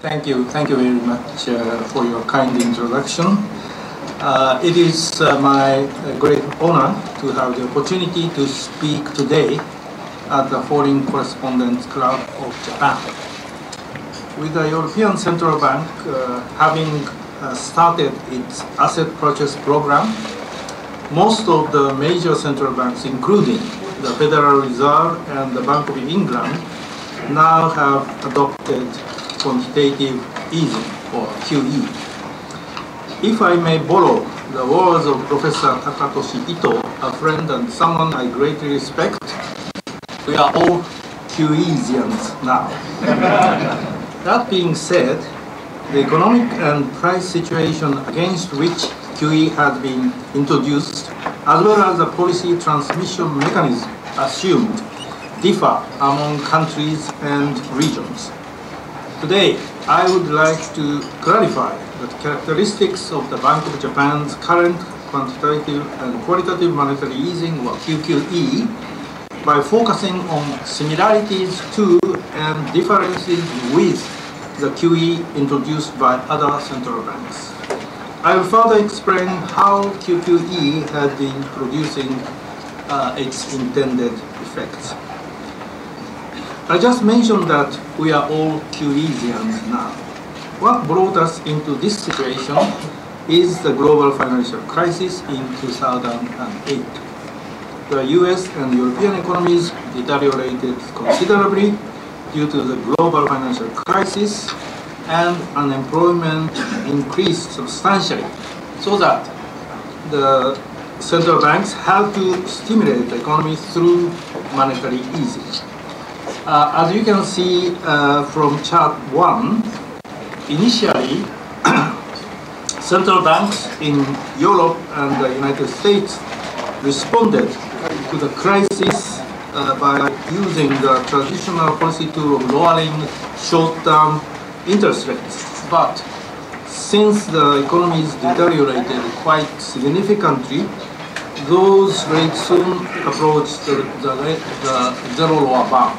Thank you very much for your kind introduction. It is my great honor to have the opportunity to speak today at the Foreign Correspondents Club of Japan. With the European Central Bank having started its asset purchase program, most of the major central banks, including the Federal Reserve and the Bank of England, now have adopted quantitative easing, or QE. If I may borrow the words of Professor Takatoshi Ito, a friend and someone I greatly respect, we are all QEsians now. That being said, the economic and price situation against which QE has been introduced, as well as the policy transmission mechanism assumed, differ among countries and regions. Today, I would like to clarify the characteristics of the Bank of Japan's current quantitative and qualitative monetary easing, or QQE, by focusing on similarities to and differences with the QE introduced by other central banks. I will further explain how QQE has been producing its intended effects. I just mentioned that we are all QEsians now. What brought us into this situation is the global financial crisis in 2008. The US and European economies deteriorated considerably due to the global financial crisis, and unemployment increased substantially, so that the central banks had to stimulate the economy through monetary easing. As you can see from chart 1, initially central banks in Europe and the United States responded to the crisis by using the traditional policy tool of lowering short-term interest rates. But since the economies deteriorated quite significantly, those rates soon approached the zero lower bound.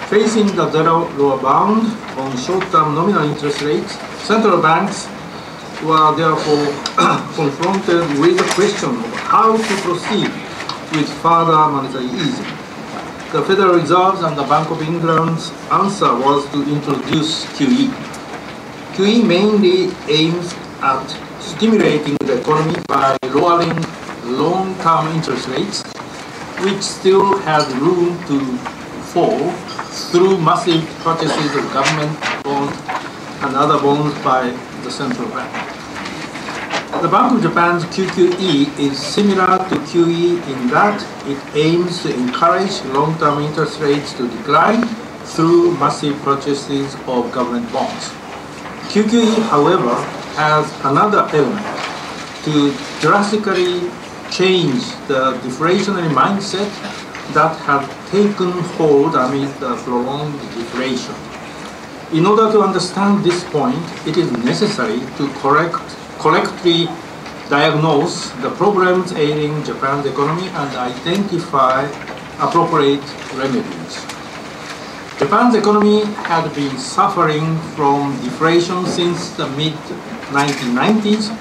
Facing the zero lower bound on short-term nominal interest rates, central banks were therefore confronted with the question of how to proceed with further monetary easing. The Federal Reserve and the Bank of England's answer was to introduce QE. QE mainly aims at stimulating the economy by lowering long-term interest rates, which still has room to fall through massive purchases of government bonds and other bonds by the central bank. The Bank of Japan's QQE is similar to QE in that it aims to encourage long-term interest rates to decline through massive purchases of government bonds. QQE, however, has another element to drastically change the deflationary mindset that had taken hold amid the prolonged deflation. In order to understand this point, it is necessary to correctly diagnose the problems ailing Japan's economy and identify appropriate remedies. Japan's economy had been suffering from deflation since the mid-1990s,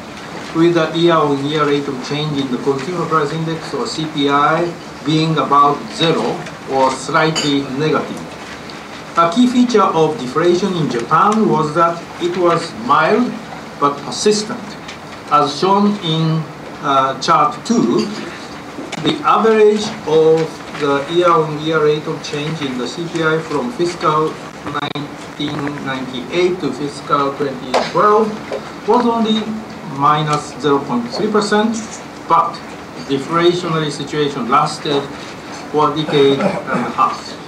with the year-on-year rate of change in the Consumer Price Index, or CPI, being about zero or slightly negative. A key feature of deflation in Japan was that it was mild but persistent. As shown in chart 2, the average of the year-on-year rate of change in the CPI from fiscal 1998 to fiscal 2012 was only minus 0.3%, but the deflationary situation lasted for a decade and a half.